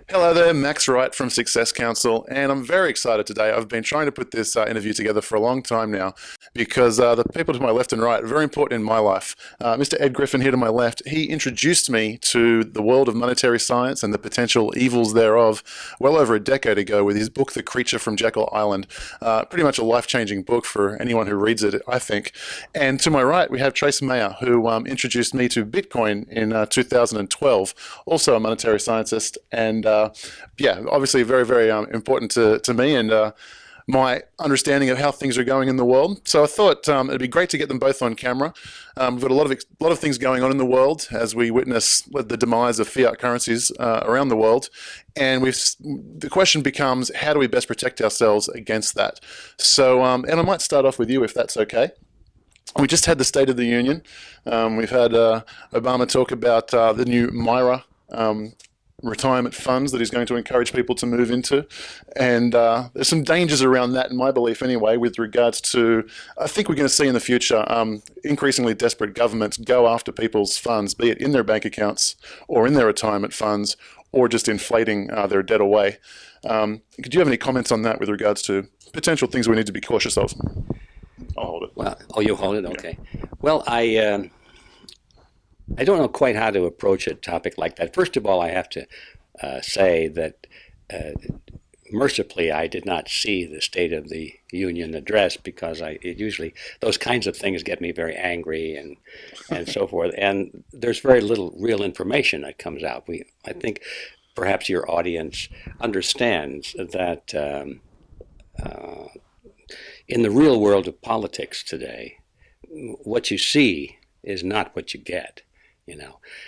Hello there, Max Wright from Success Council, and I'm very excited today. I've been trying to put this interview together for a long time now because the people to my left and right are very important in my life. Mr. Ed Griffin here to my left, he introduced me to the world of monetary science and the potential evils thereof well over a decade ago with his book, The Creature from Jekyll Island. Pretty much a life-changing book for anyone who reads it, I think. And to my right, we have Trace Mayer, who introduced me to Bitcoin in 2012, also a monetary scientist, and yeah, obviously very, very important to me and my understanding of how things are going in the world. So I thought it'd be great to get them both on camera. We've got a lot of things going on in the world as we witness the demise of fiat currencies around the world, and the question becomes, how do we best protect ourselves against that? So, and I might start off with you if that's okay. We just had the State of the Union. We've had Obama talk about the new MIRA retirement funds that he's going to encourage people to move into. And there's some dangers around that, in my belief anyway, with regards to, I think we're going to see in the future, increasingly desperate governments go after people's funds, be it in their bank accounts or in their retirement funds, or just inflating their debt away. Could you have any comments on that with regards to potential things we need to be cautious of? I'll hold it. Well, oh, you hold it? Okay. Well, I don't know quite how to approach a topic like that. First of all, I have to say that mercifully I did not see the State of the Union address because it usually those kinds of things get me very angry and so forth. And there's very little real information that comes out. I think perhaps your audience understands that in the real world of politics today, what you see is not what you get.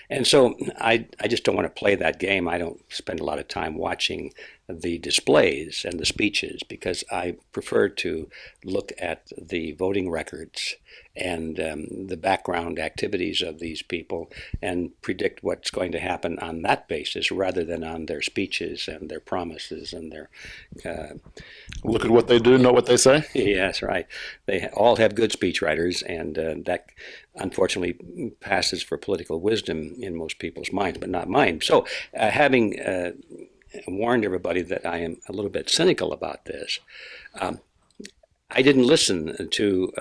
And so I just don't want to play that game. I don't spend a lot of time watching the displays and the speeches because I prefer to look at the voting records and the background activities of these people and predict what's going to happen on that basis rather than on their speeches and their promises and their look at what they do, not what they say. Yes, right. They all have good speechwriters, and that unfortunately passes for political wisdom in most people's minds, but not mine. So having warned everybody that I am a little bit cynical about this, I didn't listen to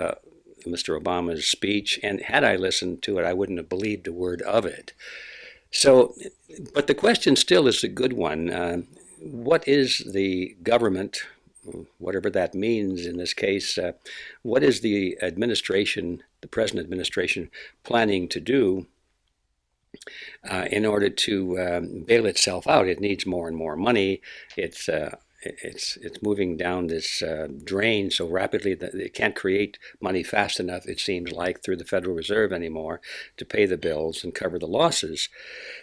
Mr. Obama's speech, and had I listened to it, I wouldn't have believed a word of it. So, but the question still is a good one. What is the government, whatever that means in this case, what is the administration, the present administration, planning to do in order to bail itself out? It needs more and more money. It's moving down this drain so rapidly that it can't create money fast enough, it seems like, through the Federal Reserve anymore to pay the bills and cover the losses.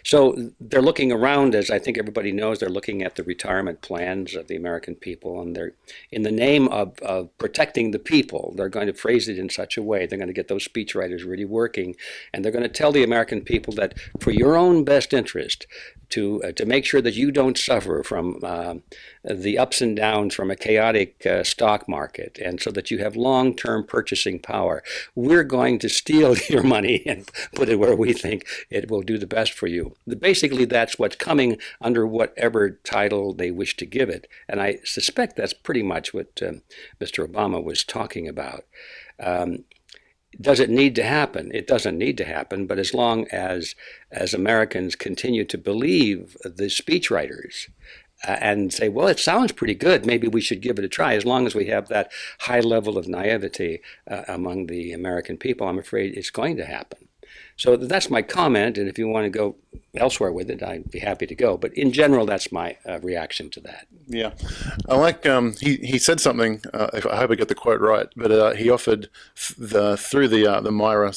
So they're looking around, as I think everybody knows, they're looking at the retirement plans of the American people, and they're, in the name of protecting the people, they're going to phrase it in such a way, they're going to get those speechwriters really working, and they're going to tell the American people that for your own best interest, to make sure that you don't suffer from the ups and downs from a chaotic stock market, and so that you have long-term purchasing power, we're going to steal your money and put it where we think it will do the best for you. Basically, that's what's coming under whatever title they wish to give it, and I suspect that's pretty much what Mr. Obama was talking about. Does it need to happen? It doesn't need to happen, but as long as Americans continue to believe the speechwriters and say, well, it sounds pretty good, maybe we should give it a try, as long as we have that high level of naivety among the American people, I'm afraid it's going to happen. So that's my comment, and if you want to go elsewhere with it, I'd be happy to go. But in general, that's my reaction to that. Yeah, I like he said something. I hope I get the quote right, but he offered through the MIRA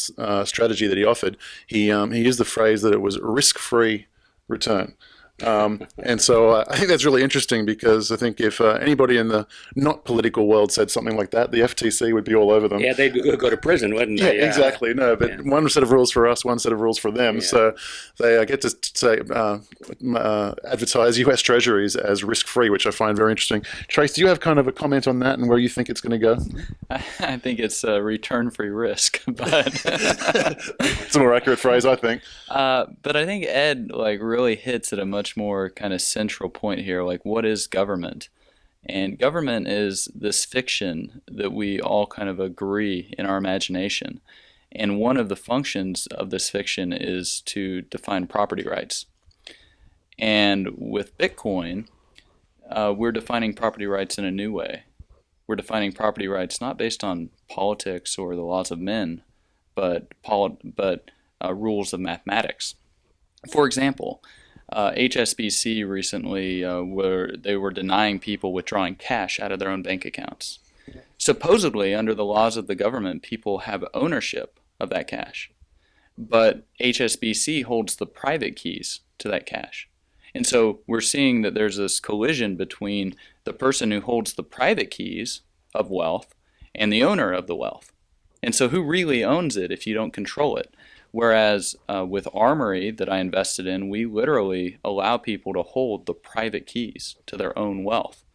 strategy that he offered. He used the phrase that it was risk-free return. And so I think that's really interesting because I think if anybody in the not political world said something like that, the FTC would be all over them. Yeah, they'd go to prison, wouldn't they? Yeah, exactly. No, but one set of rules for us, one set of rules for them. Yeah. So they get to say advertise U.S. Treasuries as risk-free, which I find very interesting. Trace, do you have kind of a comment on that and where you think it's going to go? I think it's a return-free risk, but it's a more accurate phrase, I think. But I think Ed really hits at a much much more kind of central point here. Like, what is government? And government is this fiction that we all kind of agree in our imagination. And one of the functions of this fiction is to define property rights. And with Bitcoin, we're defining property rights in a new way. We're defining property rights not based on politics or the laws of men, but rules of mathematics. For example, HSBC recently they were denying people withdrawing cash out of their own bank accounts. Supposedly, under the laws of the government, people have ownership of that cash, but HSBC holds the private keys to that cash. And so we're seeing that there's this collision between the person who holds the private keys of wealth and the owner of the wealth. And so who really owns it if you don't control it? Whereas with Armory that I invested in, we literally allow people to hold the private keys to their own wealth.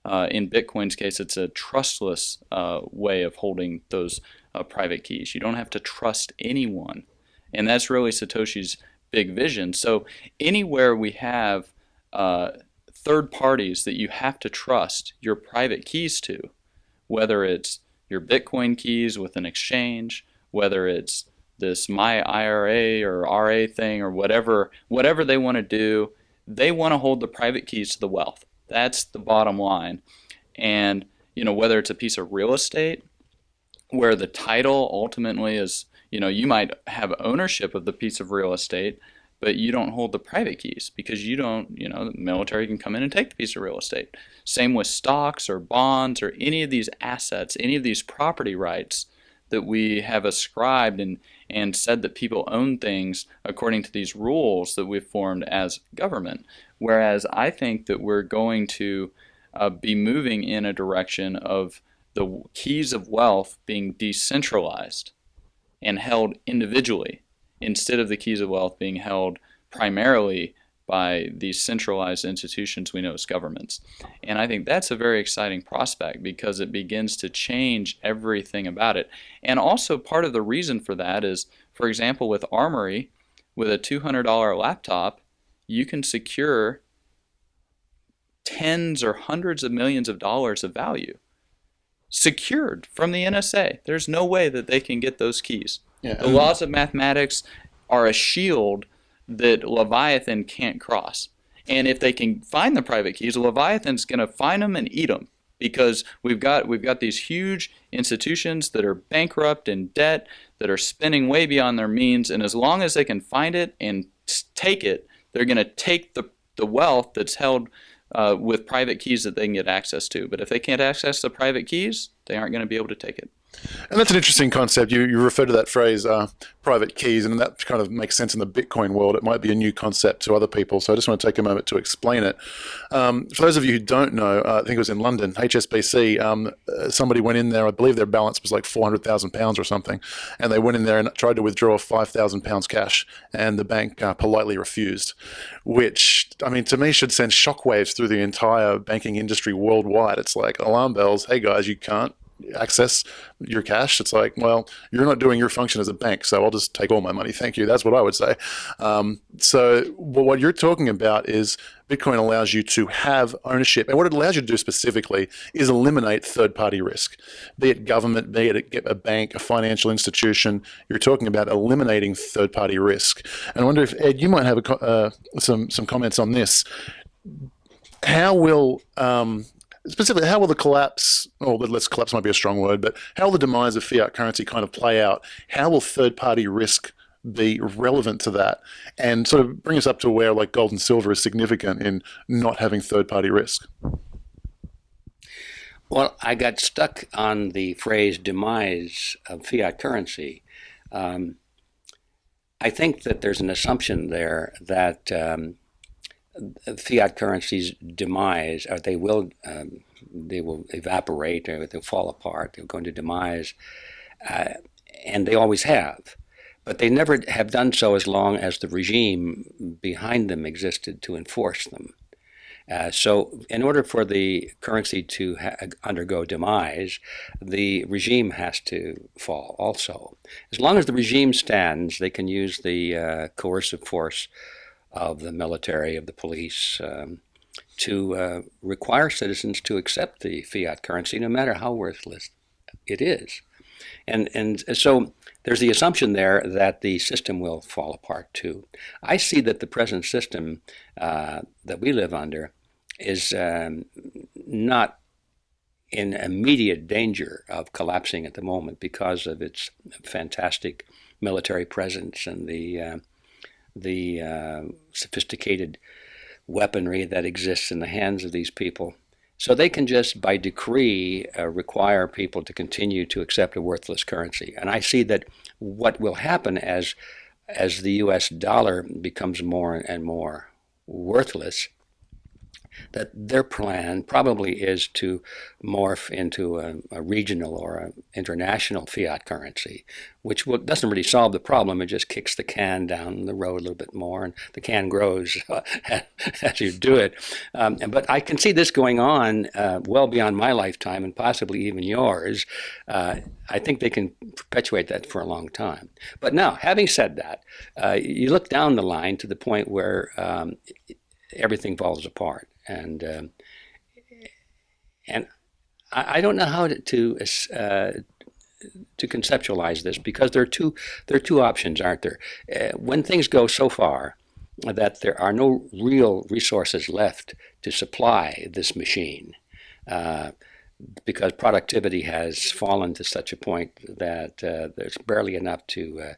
In Bitcoin's case, it's a trustless way of holding those private keys. You don't have to trust anyone. And that's really Satoshi's big vision. So anywhere we have third parties that you have to trust your private keys to, whether it's your Bitcoin keys with an exchange, whether it's this My IRA or RA thing or whatever they want to do, they want to hold the private keys to the wealth. That's the bottom line. And whether it's a piece of real estate where the title ultimately is, you might have ownership of the piece of real estate, but you don't hold the private keys because you don't, the military can come in and take the piece of real estate. Same with stocks or bonds or any of these assets, any of these property rights that we have ascribed and said that people own things according to these rules that we've formed as government. Whereas I think that we're going to be moving in a direction of the keys of wealth being decentralized and held individually, instead of the keys of wealth being held primarily by these centralized institutions we know as governments. And I think that's a very exciting prospect because it begins to change everything about it. And also part of the reason for that is, for example, with Armory, with a $200 laptop, you can secure tens or hundreds of millions of dollars of value secured from the NSA. There's no way that they can get those keys. Yeah. The laws of mathematics are a shield that Leviathan can't cross. And if they can find the private keys, Leviathan's going to find them and eat them, because we've got these huge institutions that are bankrupt in debt, that are spending way beyond their means, and as long as they can find it and take it, they're going to take the wealth that's held with private keys that they can get access to. But if they can't access the private keys, they aren't going to be able to take it. And that's an interesting concept. You refer to that phrase, private keys, and that kind of makes sense in the Bitcoin world. It might be a new concept to other people, so I just want to take a moment to explain it. For those of you who don't know, I think it was in London, HSBC, somebody went in there, I believe their balance was like £400,000 or something, and they went in there and tried to withdraw £5,000 cash, and the bank politely refused, which, I mean, to me should send shockwaves through the entire banking industry worldwide. It's like alarm bells. Hey guys, you can't access your cash. It's like, well, you're not doing your function as a bank, so I'll just take all my money. Thank you. That's what I would say. So what you're talking about is Bitcoin allows you to have ownership, and what it allows you to do specifically is eliminate third-party risk, be it government, be it a bank, a financial institution. You're talking about eliminating third-party risk. And I wonder if, Ed, you might have some comments on this. How will specifically, how will the collapse, or let's collapse might be a strong word, but how will the demise of fiat currency kind of play out? How will third-party risk be relevant to that, and sort of bring us up to where like gold and silver is significant in not having third-party risk? Well, I got stuck on the phrase demise of fiat currency. I think that there's an assumption there that fiat currency's demise, or they will evaporate, or they'll fall apart, they're going to demise, and they always have. But they never have done so as long as the regime behind them existed to enforce them. So in order for the currency to undergo demise, the regime has to fall also. As long as the regime stands, they can use the coercive force of the military, of the police, to require citizens to accept the fiat currency, no matter how worthless it is. And so there's the assumption there that the system will fall apart too. I see that the present system that we live under is not in immediate danger of collapsing at the moment because of its fantastic military presence and the sophisticated weaponry that exists in the hands of these people. So they can just, by decree, require people to continue to accept a worthless currency. And I see that what will happen as the U.S. dollar becomes more and more worthless, that their plan probably is to morph into a regional or an international fiat currency, which doesn't really solve the problem. It just kicks the can down the road a little bit more, and the can grows as you do it. But I can see this going on well beyond my lifetime and possibly even yours. I think they can perpetuate that for a long time. But now, having said that, you look down the line to the point where everything falls apart. And I don't know how to conceptualize this, because there are two options, aren't there? When things go so far that there are no real resources left to supply this machine, because productivity has fallen to such a point that there's barely enough to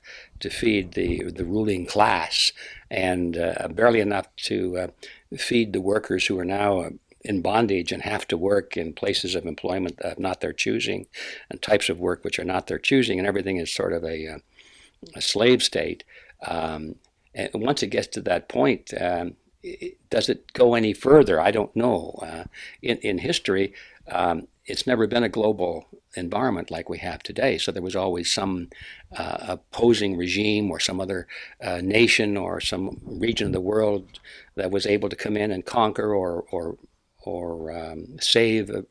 feed the ruling class, and barely enough to feed the workers who are now in bondage and have to work in places of employment of not their choosing, and types of work which are not their choosing, and everything is sort of a slave state. And once it gets to that point, does it go any further? I don't know. In history, it's never been a global environment like we have today. So there was always some opposing regime or some other nation or some region of the world that was able to come in and conquer or save, a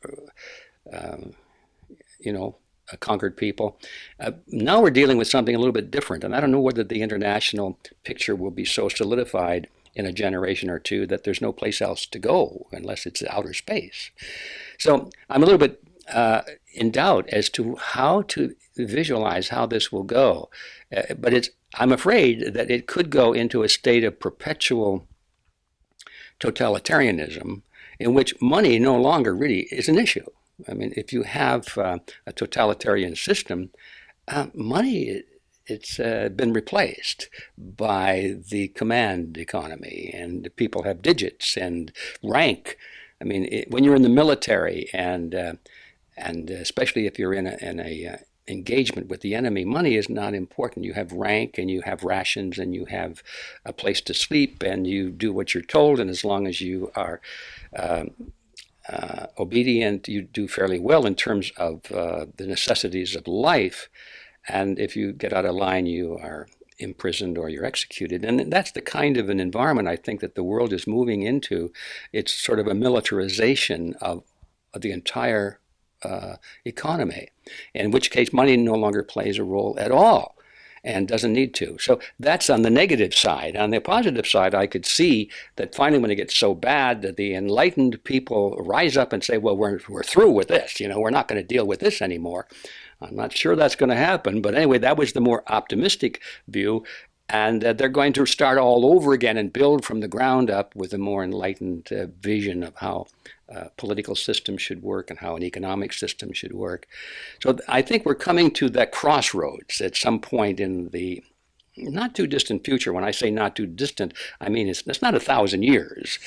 conquered people. Now we're dealing with something a little bit different, and I don't know whether the international picture will be so solidified in a generation or two that there's no place else to go unless it's outer space. So I'm a little bit in doubt as to how to visualize how this will go. But I'm afraid that it could go into a state of perpetual totalitarianism in which money no longer really is an issue. I mean, if you have a totalitarian system, money, it's been replaced by the command economy, and people have digits and rank. I mean, when you're in the military, and especially if you're in a engagement with the enemy, money is not important. You have rank, and you have rations, and you have a place to sleep, and you do what you're told, and as long as you are obedient, you do fairly well in terms of the necessities of life. And if you get out of line, you are imprisoned or you're executed. And that's the kind of an environment I think that the world is moving into. It's sort of a militarization of the entire economy, in which case money no longer plays a role at all and doesn't need to. So that's on the negative side. On the positive side, I could see that finally when it gets so bad that the enlightened people rise up and say, well, we're through with this. We're not going to deal with this anymore. I'm not sure that's going to happen. But anyway, that was the more optimistic view. And they're going to start all over again and build from the ground up with a more enlightened vision of how political systems should work and how an economic system should work. So I think we're coming to that crossroads at some point in the not too distant future. When I say not too distant, I mean it's not 1,000 years.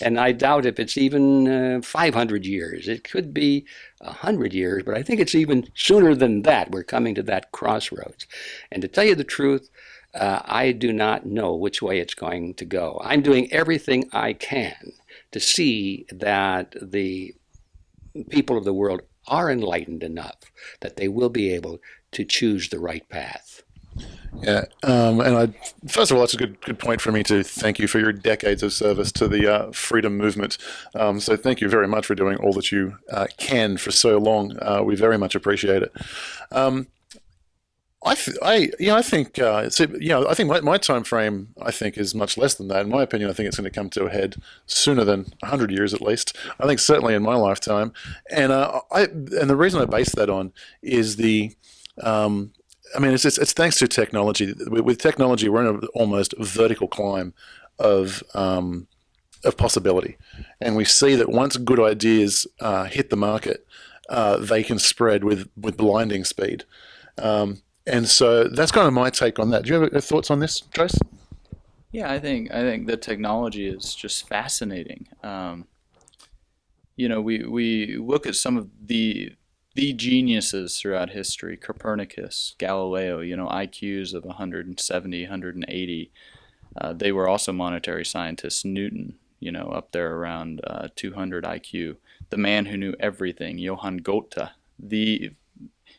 And I doubt if it's even 500 years. It could be 100 years, but I think it's even sooner than that. We're coming to that crossroads. And to tell you the truth, I do not know which way it's going to go. I'm doing everything I can to see that the people of the world are enlightened enough that they will be able to choose the right path. Yeah, first of all, that's a good point for me to thank you for your decades of service to the freedom movement. So thank you very much for doing all that you can for so long. We very much appreciate it. I think, I think my time frame, I think, is much less than that. In my opinion, I think it's going to come to a head sooner than 100 years at least. I think certainly in my lifetime, and and the reason I base that on is it's thanks to technology. With technology, we're in an almost vertical climb of possibility, and we see that once good ideas hit the market, they can spread with blinding speed. And so that's kind of my take on that. Do you have thoughts on this, Trace? Yeah, I think the technology is just fascinating. We look at some of the geniuses throughout history: Copernicus, Galileo. IQs of 170, 180. They were also monetary scientists. Newton, up there around 200 IQ. The man who knew everything, Johann Goethe. You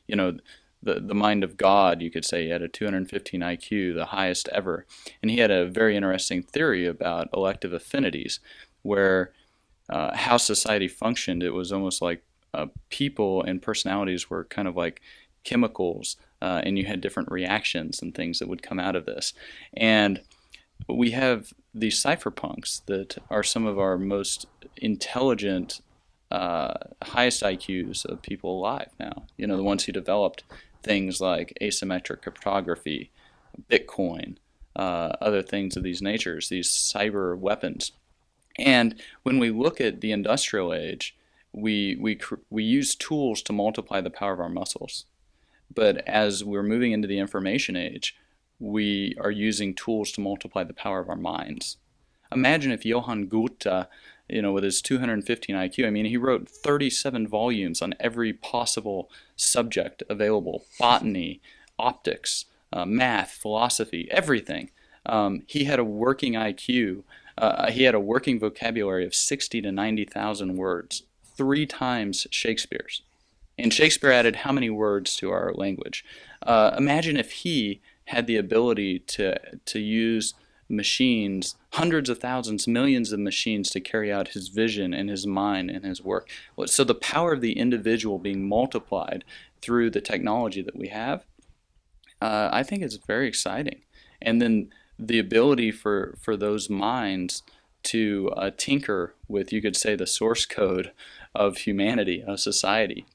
know, the mind of God, you could say. He had a 215 IQ, the highest ever. And he had a very interesting theory about elective affinities, where how society functioned. It was almost like people and personalities were kind of like chemicals, and you had different reactions and things that would come out of this. And we have these cypherpunks that are some of our most intelligent, highest IQs of people alive now. The ones who developed things like asymmetric cryptography, Bitcoin, other things of these natures, these cyber weapons. And when we look at the industrial age, we use tools to multiply the power of our muscles. But as we're moving into the information age, we are using tools to multiply the power of our minds. Imagine if Johann Goethe, with his 215 IQ, he wrote 37 volumes on every possible subject available: botany, optics, math, philosophy, everything. He had a working IQ. He had a working vocabulary of 60 to 90,000 words, 3 times Shakespeare's. And Shakespeare added how many words to our language? Imagine if he had the ability to use machines, hundreds of thousands, millions of machines, to carry out his vision and his mind and his work. So the power of the individual being multiplied through the technology that we have, I think it's very exciting. And then the ability for those minds to tinker with, you could say, the source code of humanity, of society,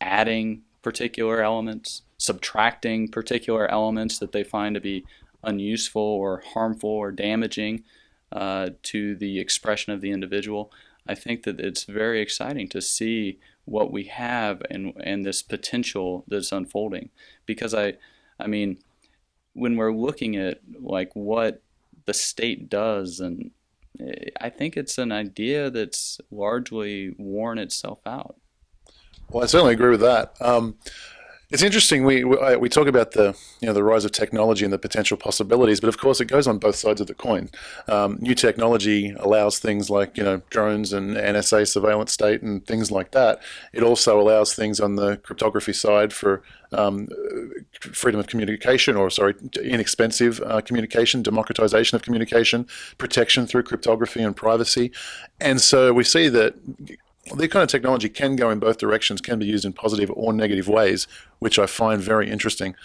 adding particular elements, subtracting particular elements that they find to be unuseful or harmful or damaging to the expression of the individual. I think that it's very exciting to see what we have and this potential that's unfolding. Because when we're looking at like what the state does, and I think it's an idea that's largely worn itself out. Well, I certainly agree with that. It's interesting. We talk about the rise of technology and the potential possibilities, but of course it goes on both sides of the coin. New technology allows things like drones and NSA surveillance state and things like that. It also allows things on the cryptography side for freedom of communication, inexpensive communication, democratization of communication, protection through cryptography and privacy, and so we see that the kind of technology can go in both directions, can be used in positive or negative ways, which I find very interesting.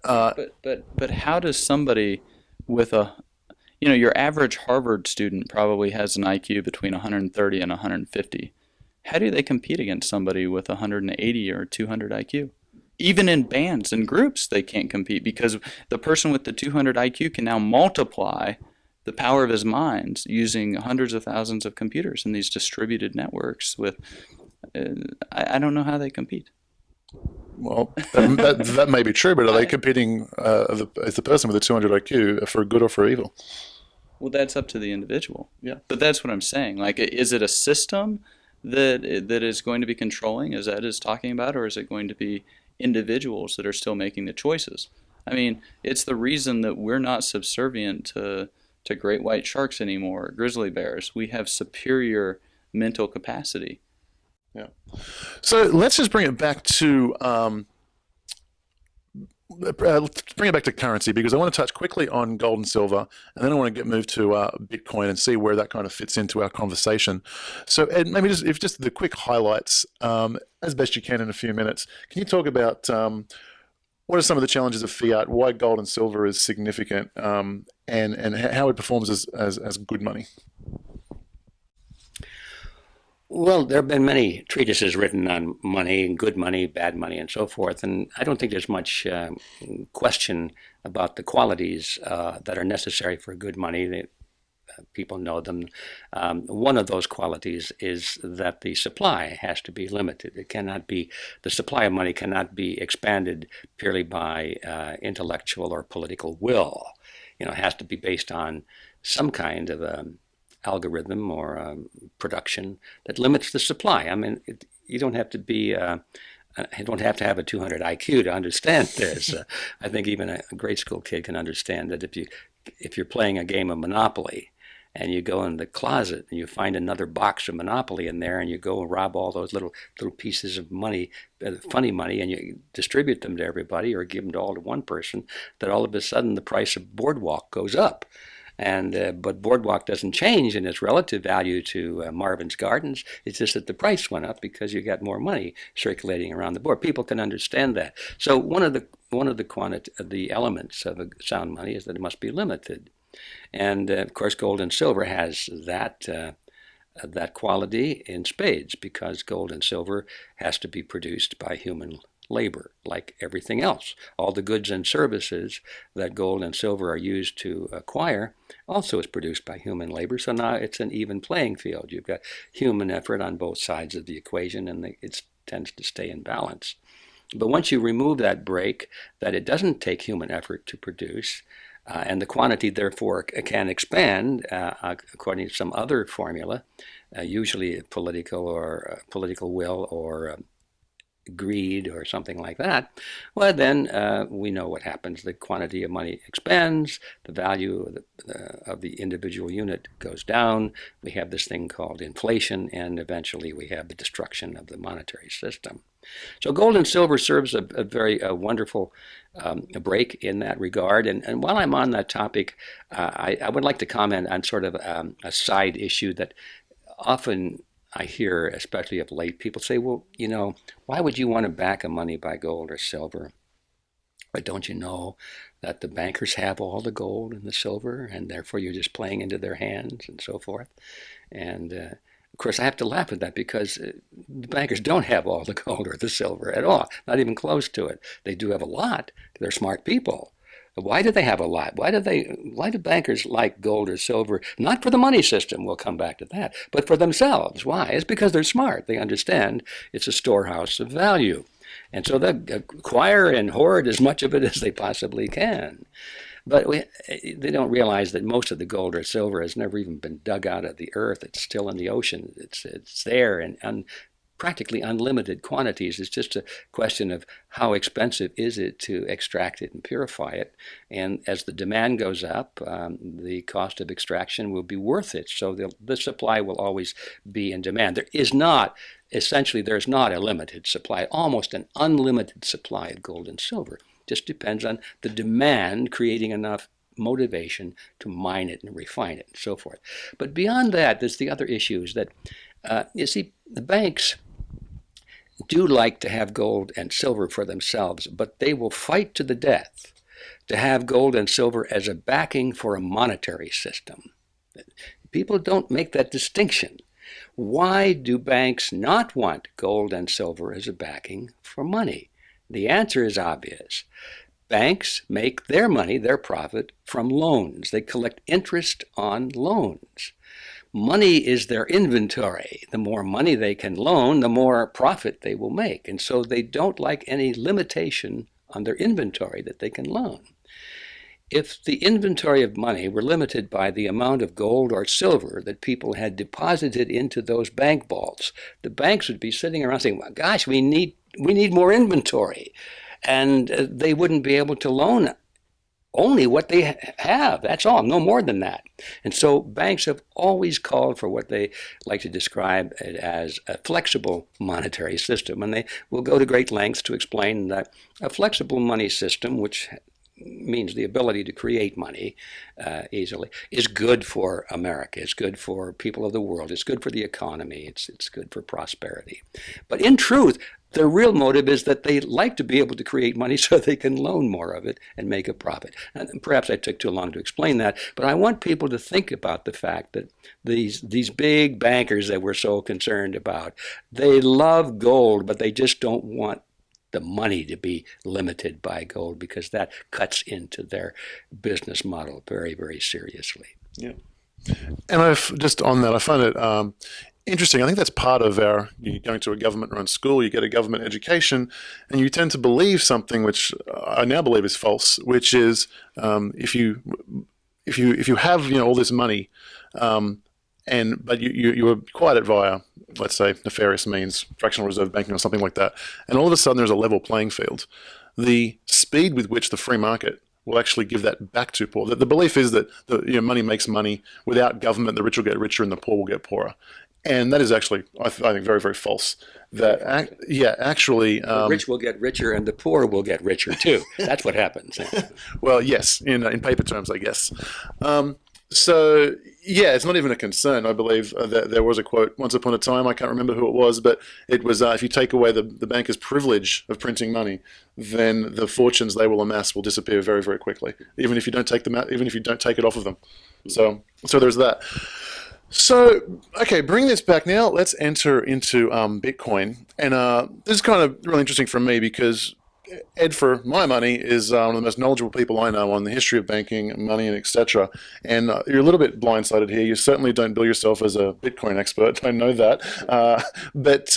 But how does somebody with your average Harvard student probably has an IQ between 130 and 150. How do they compete against somebody with 180 or 200 IQ? Even in bands and groups, they can't compete, because the person with the 200 IQ can now multiply the power of his mind using hundreds of thousands of computers in these distributed networks. I don't know how they compete. Well, that may be true, but are they competing as the person with a 200 IQ for good or for evil? Well, that's up to the individual. Yeah. But that's what I'm saying. Like, is it a system that is going to be controlling, as Ed is talking about, or is it going to be individuals that are still making the choices? It's the reason that we're not subservient to great white sharks anymore, grizzly bears. We have superior mental capacity. Yeah. So let's just bring it back to currency, because I want to touch quickly on gold and silver, and then I want to move to Bitcoin and see where that kind of fits into our conversation. So Ed, maybe just the quick highlights, as best you can in a few minutes. Can you talk about What are some of the challenges of fiat? Why gold and silver is significant, and how it performs as good money? Well, there have been many treatises written on money and good money, bad money, and so forth, and I don't think there's much question about the qualities that are necessary for good money. People know them. One of those qualities is that the supply has to be limited. The supply of money cannot be expanded purely by intellectual or political will. It has to be based on some kind of algorithm or production that limits the supply. I mean, you don't have to be you don't have to have a 200 IQ to understand this. I think even a grade school kid can understand that if you're playing a game of Monopoly and you go in the closet and you find another box of Monopoly in there and you go and rob all those little pieces of money, funny money, and you distribute them to everybody or give them all to one person, that all of a sudden the price of Boardwalk goes up. But Boardwalk doesn't change in its relative value to Marvin's Gardens. It's just that the price went up because you got more money circulating around the board. People can understand that. So one of the elements of a sound money is that it must be limited, and of course gold and silver has that quality in spades, because gold and silver has to be produced by human labor, like everything else. All the goods and services that gold and silver are used to acquire also is produced by human labor. So now it's an even playing field. You've got human effort on both sides of the equation, and it tends to stay in balance. But once you remove that break, that it doesn't take human effort to produce, and the quantity therefore can expand according to some other formula, usually political will or greed or something like that, well, then we know what happens. The quantity of money expands, the value of the individual unit goes down, we have this thing called inflation, and eventually we have the destruction of the monetary system. So gold and silver serves a very wonderful break in that regard. And while I'm on that topic, I would like to comment on sort of a side issue that often I hear, especially of late, people say, well, why would you want to back a money by gold or silver? Or don't you know that the bankers have all the gold and the silver, and therefore you're just playing into their hands and so forth? And of course, I have to laugh at that, because the bankers don't have all the gold or the silver at all, not even close to it. They do have a lot. They're smart people. Why do they have a lot? Why do bankers like gold or silver? Not for the money system, we'll come back to that, but for themselves. Why? It's because they're smart. They understand it's a storehouse of value. And so they acquire and hoard as much of it as they possibly can. But they don't realize that most of the gold or silver has never even been dug out of the earth. It's still in the ocean. It's there in practically unlimited quantities. It's just a question of how expensive is it to extract it and purify it. And as the demand goes up, the cost of extraction will be worth it. So the supply will always be in demand. There's not a limited supply, almost an unlimited supply of gold and silver. Just depends on the demand creating enough motivation to mine it and refine it and so forth. But beyond that, there's the other issues that, you see, the banks do like to have gold and silver for themselves, but they will fight to the death to have gold and silver as a backing for a monetary system. People don't make that distinction. Why do banks not want gold and silver as a backing for money? The answer is obvious. Banks make their money, their profit, from loans. They collect interest on loans. Money is their inventory. The more money they can loan, the more profit they will make. And so they don't like any limitation on their inventory that they can loan. If the inventory of money were limited by the amount of gold or silver that people had deposited into those bank vaults, the banks would be sitting around saying, well, gosh, we need more inventory. And they wouldn't be able to loan only what they have. That's all, no more than that. And so banks have always called for what they like to describe it as a flexible monetary system. And they will go to great lengths to explain that a flexible money system, which means the ability to create money easily, is good for America. It's good for people of the world. It's good for the economy. It's good for prosperity. But in truth, the real motive is that they like to be able to create money so they can loan more of it and make a profit. And perhaps I took too long to explain that, but I want people to think about the fact that these big bankers that we're so concerned about, they love gold, but they just don't want the money to be limited by gold, because that cuts into their business model very, very seriously. Yeah. And just on that, I find it interesting. I think that's part of you going to a government-run school, you get a government education, and you tend to believe something which I now believe is false, which is if you have all this money, but you acquired it via, let's say, nefarious means, fractional reserve banking or something like that, and all of a sudden there's a level playing field. The speed with which the free market will actually give that back to poor. The belief is that money makes money. Without government, the rich will get richer and the poor will get poorer. And that is actually, I think, very, very false. That, actually... the rich will get richer and the poor will get richer too. That's what happens. Well, yes, in paper terms, I guess. So, yeah, it's not even a concern. I believe that there was a quote once upon a time, I can't remember who it was, but it was, if you take away the banker's privilege of printing money, then the fortunes they will amass will disappear very, very quickly, even if you don't take them out, even if you don't take it off of them. So there's that. So, okay, bring this back now. Let's enter into Bitcoin. And this is kind of really interesting for me because Ed, for my money, is one of the most knowledgeable people I know on the history of banking, money, and etc. And you're a little bit blindsided here. You certainly don't bill yourself as a Bitcoin expert. I know that. But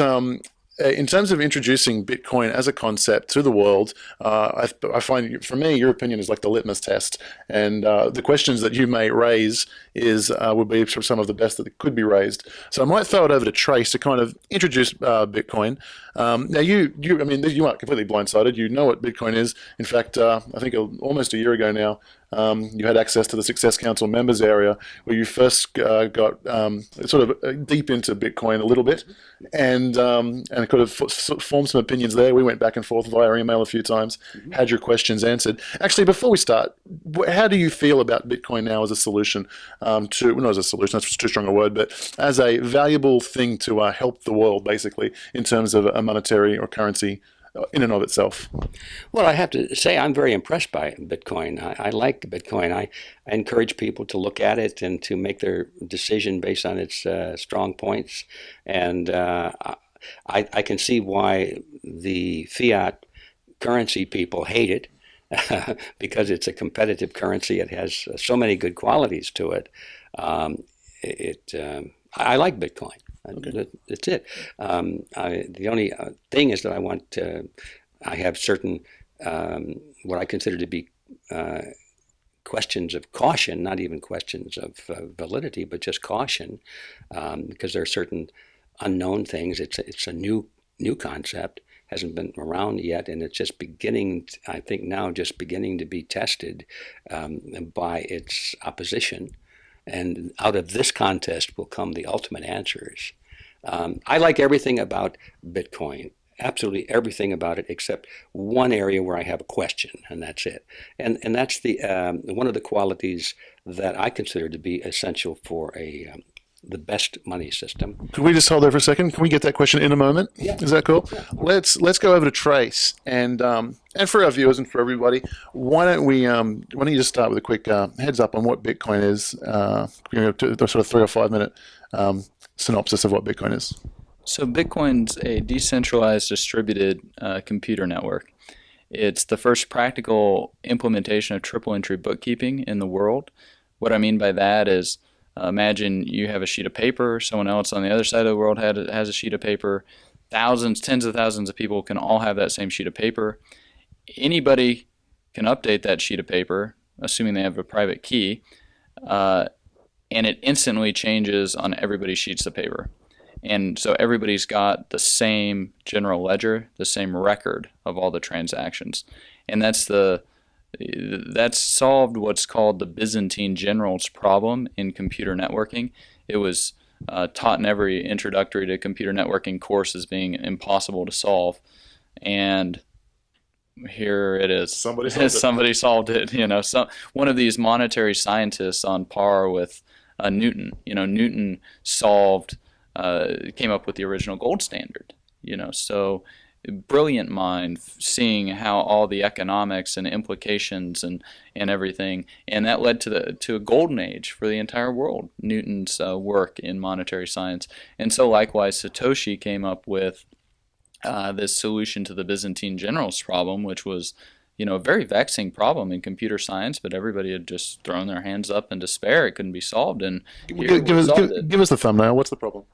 in terms of introducing Bitcoin as a concept to the world, I find, for me, your opinion is like the litmus test. And the questions that you may raise would be some of the best that could be raised. So I might throw it over to Trace to kind of introduce Bitcoin. Now, you aren't completely blindsided. You know what Bitcoin is. In fact, I think almost a year ago now, you had access to the Success Council members area where you first got sort of deep into Bitcoin a little bit, and could have formed some opinions there. We went back and forth via email a few times, had your questions answered. Actually, before we start, how do you feel about Bitcoin now as a solution not as a solution, that's too strong a word, but as a valuable thing to help the world, basically, in terms of a monetary or currency in and of itself? Well, I have to say I'm very impressed by Bitcoin. I like Bitcoin. I encourage people to look at it and to make their decision based on its strong points. And I can see why the fiat currency people hate it because it's a competitive currency. It has so many good qualities to it. I like Bitcoin. Okay. That's it. The only thing is that I have certain, what I consider to be questions of caution, not even questions of validity, but just caution, because there are certain unknown things. It's a new concept, hasn't been around yet, and it's just beginning, I think now, just beginning to be tested by its opposition. And out of this contest will come the ultimate answers. I like everything about Bitcoin, absolutely everything about it, except one area where I have a question, and that's it. And that's the one of the qualities that I consider to be essential for the best money system. Can we just hold there for a second? Can we get that question in a moment? Yeah. Is that cool? Yeah. Let's go over to Trace, and for our viewers and for everybody, why don't you just start with a quick heads up on what Bitcoin is? The sort of 3 or 5 minute synopsis of what Bitcoin is. So Bitcoin's a decentralized distributed computer network. It's the first practical implementation of triple entry bookkeeping in the world. What I mean by that is, imagine you have a sheet of paper, someone else on the other side of the world has a sheet of paper, tens of thousands of people can all have that same sheet of paper. Anybody can update that sheet of paper, assuming they have a private key, and it instantly changes on everybody's sheets of paper. And so everybody's got the same general ledger, the same record of all the transactions. And that's solved what's called the Byzantine generals problem in computer networking. It was taught in every introductory to computer networking course as being impossible to solve. And Here it is. Somebody solved it. Somebody solved it. One of these monetary scientists on par with Newton. Newton came up with the original gold standard. So brilliant mind, seeing how all the economics and implications and everything, and that led to a golden age for the entire world. Newton's work in monetary science, and so likewise Satoshi came up with this solution to the Byzantine generals problem, which was, a very vexing problem in computer science, but everybody had just thrown their hands up in despair. It couldn't be solved, and Give us the thumbnail. What's the problem?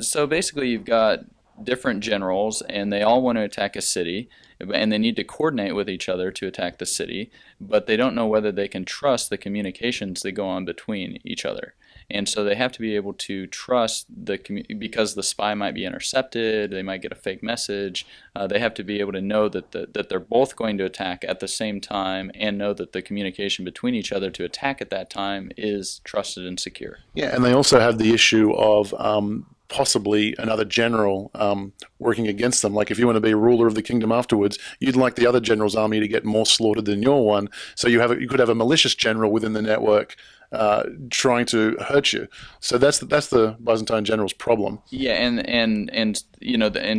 So basically, you've got different generals, and they all want to attack a city, and they need to coordinate with each other to attack the city, but they don't know whether they can trust the communications that go on between each other. And so they have to be able to trust because the spy might be intercepted, they might get a fake message. They have to be able to know that they're both going to attack at the same time, and know that the communication between each other to attack at that time is trusted and secure. Yeah, and they also have the issue of possibly another general working against them. Like if you want to be ruler of the kingdom afterwards, you'd like the other general's army to get more slaughtered than your one. So you could have a malicious general within the network trying to hurt you. So that's the Byzantine general's problem. Yeah, and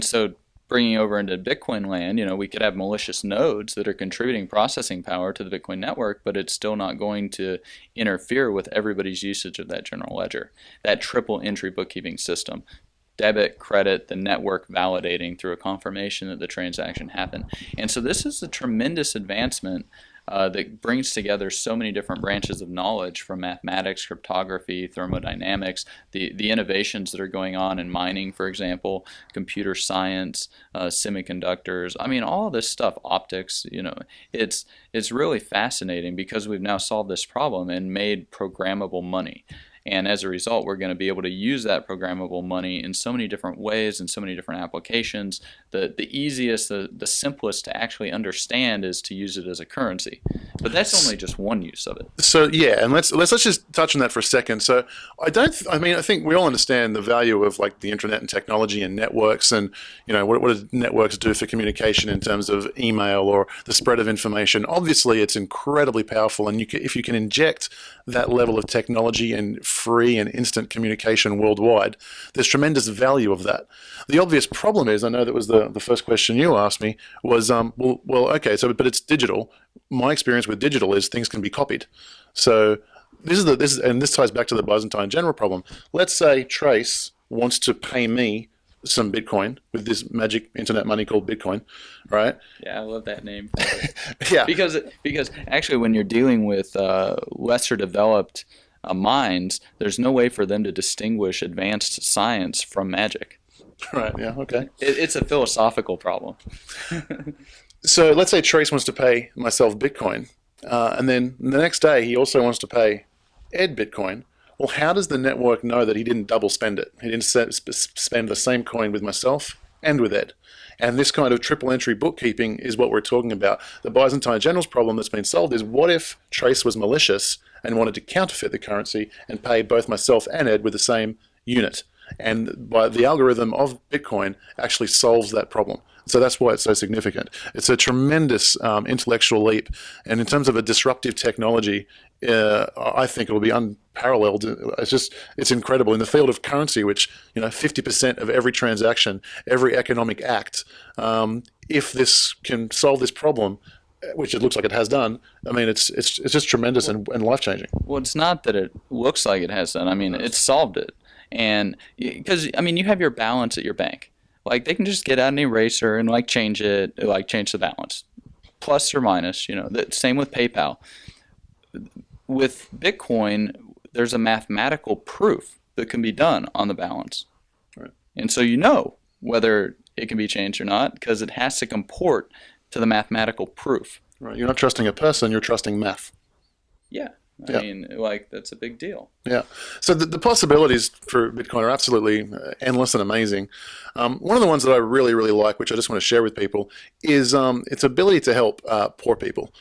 so bringing over into Bitcoin land, we could have malicious nodes that are contributing processing power to the Bitcoin network, but it's still not going to interfere with everybody's usage of that general ledger, that triple entry bookkeeping system. Debit, credit, the network validating through a confirmation that the transaction happened. And so this is a tremendous advancement that brings together so many different branches of knowledge, from mathematics, cryptography, thermodynamics, the innovations that are going on in mining, for example, computer science, semiconductors. I mean, all of this stuff, optics, it's really fascinating because we've now solved this problem and made programmable money. And as a result, we're going to be able to use that programmable money in so many different ways and so many different applications. The easiest, the simplest to actually understand is to use it as a currency. But that's only just one use of it. So yeah, and let's just touch on that for a second. So I think we all understand the value of like the internet and technology and networks, and what do networks do for communication in terms of email or the spread of information. Obviously, it's incredibly powerful, and if you can inject that level of technology and free and instant communication worldwide, there's tremendous value of that. The obvious problem is, I know that was the first question you asked me, was okay, but it's digital. My experience with digital is things can be copied. So this ties back to the Byzantine general problem. Let's say Trace wants to pay me some Bitcoin with this magic internet money called Bitcoin, right? Yeah, I love that name. Yeah, because actually, when you're dealing with lesser developed minds, there's no way for them to distinguish advanced science from magic. Right. Yeah. Okay. It's a philosophical problem. So let's say Trace wants to pay myself Bitcoin, and then the next day he also wants to pay Ed Bitcoin. Well, how does the network know that he didn't double spend it? He didn't spend the same coin with myself and with Ed. And this kind of triple entry bookkeeping is what we're talking about. The Byzantine general's problem that's been solved is, what if Trace was malicious and wanted to counterfeit the currency and pay both myself and Ed with the same unit? And by the algorithm of Bitcoin actually solves that problem. So that's why it's so significant. It's a tremendous intellectual leap. And in terms of a disruptive technology, I think it will be unparalleled. It's incredible. In the field of currency, which, 50% of every transaction, every economic act, if this can solve this problem, which it looks like it has done, I mean, it's just tremendous and life-changing. Well, it's not that it looks like it has done. I mean, it's solved it. And because, you have your balance at your bank. Like, they can just get out an eraser and change it, change the balance, plus or minus. Same with PayPal. With Bitcoin, there's a mathematical proof that can be done on the balance, right? And so whether it can be changed or not, because it has to comport to the mathematical proof. Right. You're not trusting a person; you're trusting math. Yeah. I mean, that's a big deal. Yeah. So the possibilities for Bitcoin are absolutely endless and amazing. One of the ones that I really, really like, which I just want to share with people, is its ability to help poor people.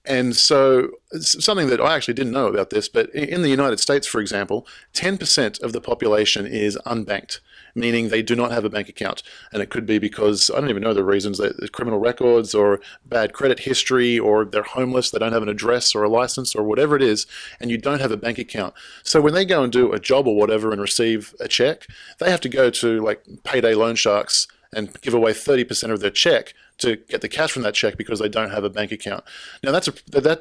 And so, it's something that I actually didn't know about this, but in the United States, for example, 10% of the population is unbanked, meaning they do not have a bank account. And it could be because, I don't even know the reasons, criminal records or bad credit history, or they're homeless, they don't have an address or a license or whatever it is, and you don't have a bank account. So when they go and do a job or whatever and receive a check, they have to go to like payday loan sharks and give away 30% of their check to get the cash from that check because they don't have a bank account. Now that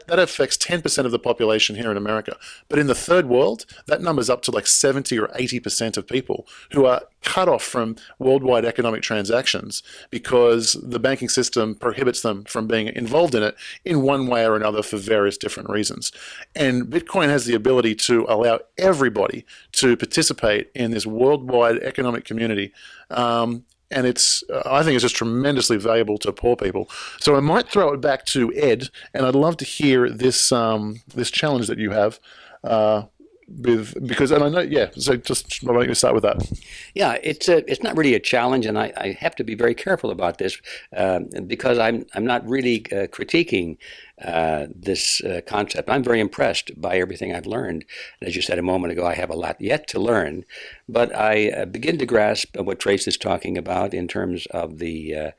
affects 10% of the population here in America. But in the third world, that number's up to like 70 or 80% of people who are cut off from worldwide economic transactions because the banking system prohibits them from being involved in it in one way or another for various different reasons. And Bitcoin has the ability to allow everybody to participate in this worldwide economic community. And I think it's just tremendously valuable to poor people. So I might throw it back to Ed, and I'd love to hear this this challenge that you have, because, and I know, yeah. So just why don't you start with that? Yeah, it's not really a challenge, and I have to be very careful about this because I'm not really critiquing this concept. I'm very impressed by everything I've learned. And as you said a moment ago, I have a lot yet to learn, but I begin to grasp what Trace is talking about in terms of the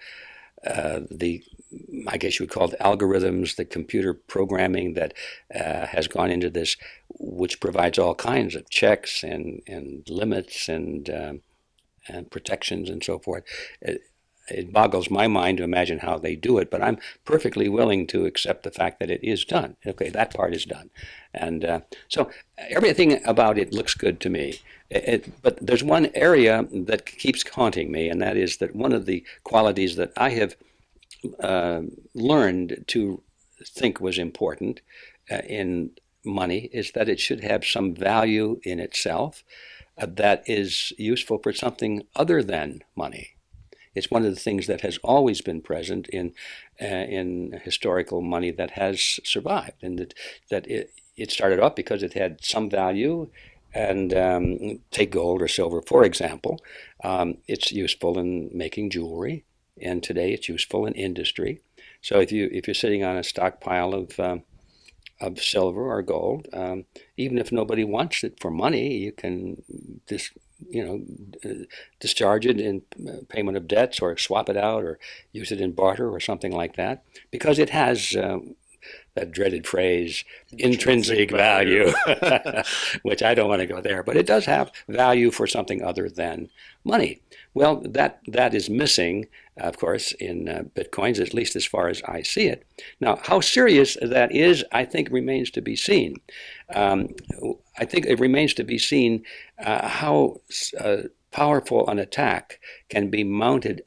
I guess you would call it algorithms, the computer programming that has gone into this, which provides all kinds of checks and limits and protections and so forth. It boggles my mind to imagine how they do it, but I'm perfectly willing to accept the fact that it is done. Okay, that part is done. And so everything about it looks good to me. But there's one area that keeps haunting me, and that is that one of the qualities that I have learned to think was important in money is that it should have some value in itself that is useful for something other than money. It's one of the things that has always been present in historical money that has survived, and that it started off because it had some value. And take gold or silver, for example. It's useful in making jewelry, and today it's useful in industry. So if you're sitting on a stockpile of silver or gold, even if nobody wants it for money, you can just discharge it in payment of debts, or swap it out, or use it in barter or something like that, because it has that dreaded phrase, intrinsic value, which I don't want to go there, but it does have value for something other than money. Well, that is missing, of course, in Bitcoins, at least as far as I see it. Now, how serious that is, I think, remains to be seen. I think it remains to be seen how powerful an attack can be mounted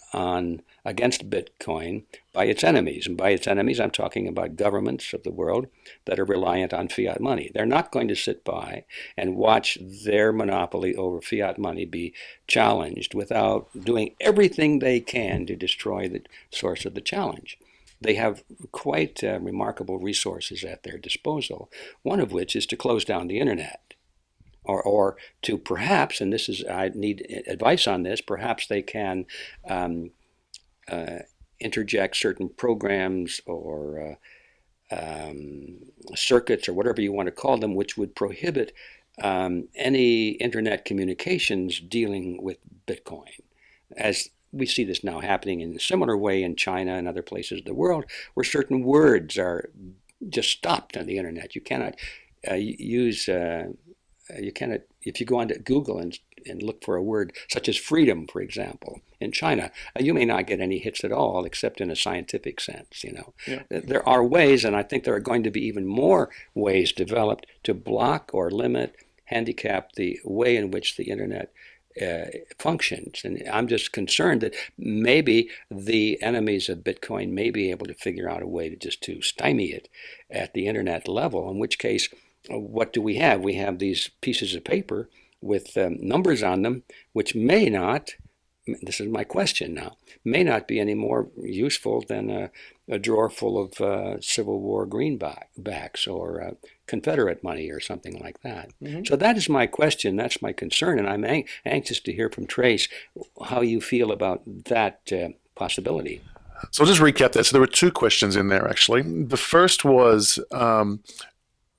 against Bitcoin by its enemies. And by its enemies, I'm talking about governments of the world that are reliant on fiat money. They're not going to sit by and watch their monopoly over fiat money be challenged without doing everything they can to destroy the source of the challenge. They have quite remarkable resources at their disposal, one of which is to close down the internet. Or to perhaps, and I need advice on this, perhaps they can interject certain programs or circuits or whatever you want to call them, which would prohibit any internet communications dealing with Bitcoin. As we see this now happening in a similar way in China and other places of the world, where certain words are just stopped on the internet. You cannot if you go onto Google and look for a word such as freedom, for example, in China, you may not get any hits at all, except in a scientific sense. Yeah. There are ways, and I think there are going to be even more ways developed to block or limit, handicap the way in which the internet functions. And I'm just concerned that maybe the enemies of Bitcoin may be able to figure out a way to stymie it at the internet level, in which case, what do we have? We have these pieces of paper with numbers on them, which may not, this is my question now, may not be any more useful than a drawer full of Civil War greenbacks or Confederate money or something like that. Mm-hmm. So that is my question, that's my concern, and I'm anxious to hear from Trace how you feel about that possibility. So I'll just recap that. So there were two questions in there, actually. The first was,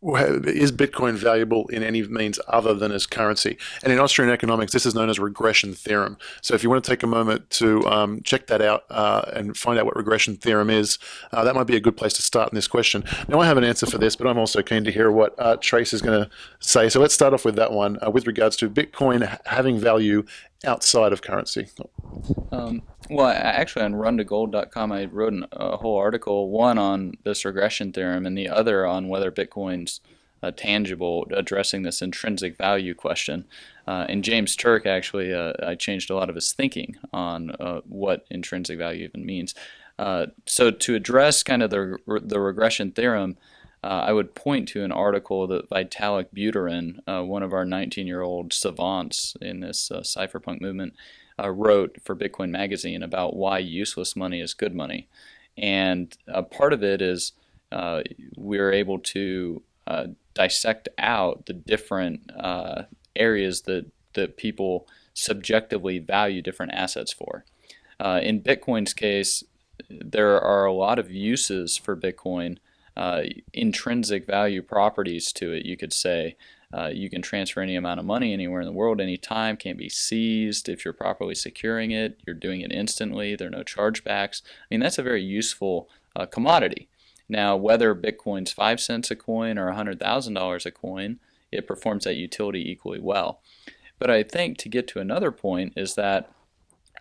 is Bitcoin valuable in any means other than as currency? And in Austrian economics, this is known as regression theorem. So if you want to take a moment to check that out and find out what regression theorem is, that might be a good place to start in this question. Now, I have an answer for this, but I'm also keen to hear what Trace is going to say. So let's start off with that one with regards to Bitcoin having value outside of currency. Well, actually, on runtogold.com, I wrote a whole article, one on this regression theorem and the other on whether Bitcoin's tangible, addressing this intrinsic value question. And James Turk, actually, I changed a lot of his thinking on what intrinsic value even means. So to address kind of the regression theorem, I would point to an article that Vitalik Buterin, one of our 19-year-old savants in this cypherpunk movement, wrote for Bitcoin Magazine about why useless money is good money. And part of it is we're able to dissect out the different areas that people subjectively value different assets for. In Bitcoin's case, there are a lot of uses for Bitcoin, intrinsic value properties to it, you could say. You can transfer any amount of money anywhere in the world, anytime, can't be seized if you're properly securing it. You're doing it instantly. There are no chargebacks. I mean, that's a very useful commodity. Now, whether Bitcoin's 5 cents a coin or $100,000 a coin, it performs that utility equally well. But I think to get to another point is that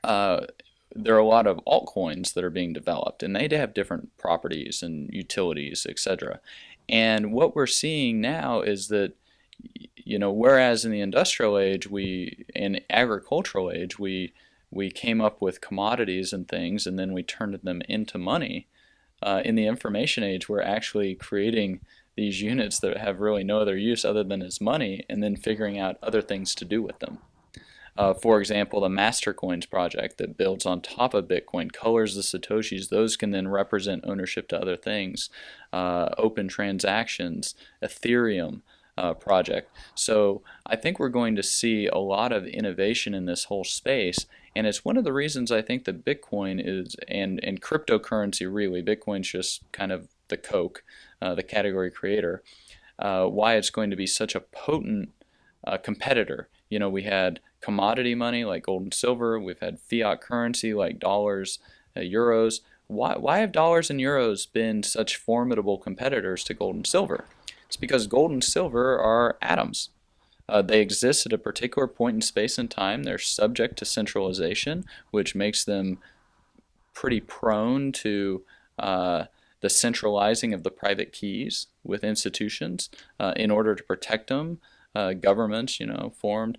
there are a lot of altcoins that are being developed, and they have different properties and utilities, etc. And what we're seeing now is that, whereas in the industrial age, in agricultural age, we came up with commodities and things, and then we turned them into money. In the information age, we're actually creating these units that have really no other use other than as money, and then figuring out other things to do with them. For example, the Mastercoins project that builds on top of Bitcoin, colors the Satoshis, those can then represent ownership to other things. Open transactions, Ethereum project. So I think we're going to see a lot of innovation in this whole space, and it's one of the reasons I think that Bitcoin is, and cryptocurrency really, Bitcoin's just kind of the Coke, the category creator, why it's going to be such a potent competitor. We had commodity money like gold and silver. We've had fiat currency like dollars, euros. Why have dollars and euros been such formidable competitors to gold and silver? It's because gold and silver are atoms. They exist at a particular point in space and time. They're subject to centralization, which makes them pretty prone to the centralizing of the private keys with institutions in order to protect them. Governments, formed.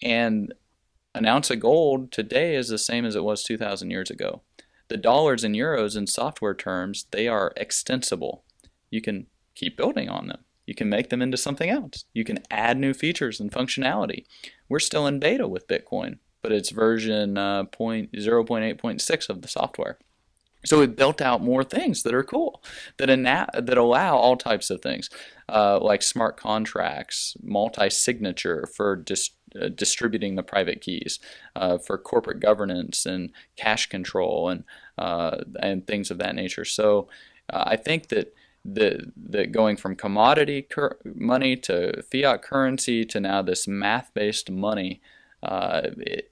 And an ounce of gold today is the same as it was 2,000 years ago. The dollars and euros in software terms, they are extensible. You can keep building on them. You can make them into something else. You can add new features and functionality. We're still in beta with Bitcoin, but it's version 0.8.6 of the software. So we built out more things that are cool, that allow all types of things, like smart contracts, multi-signature for distributing the private keys, for corporate governance and cash control and things of that nature. So I think that going from commodity money to fiat currency to now this math-based money, the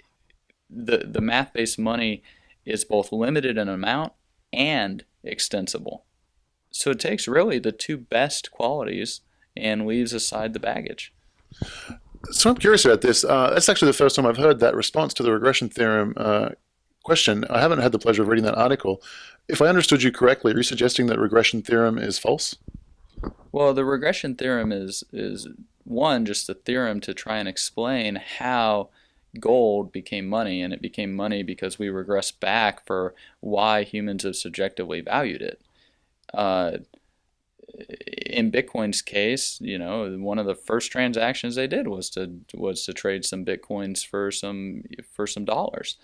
math-based money is both limited in amount and extensible. So it takes really the two best qualities and leaves aside the baggage. So I'm curious about this. That's actually the first time I've heard that response to the regression theorem question. I haven't had the pleasure of reading that article. If I understood you correctly, are you suggesting that regression theorem is false? Well, the regression theorem is one, just a theorem to try and explain how gold became money, and it became money because we regress back for why humans have subjectively valued it. In Bitcoin's case, one of the first transactions they did was to trade some Bitcoins for some dollars.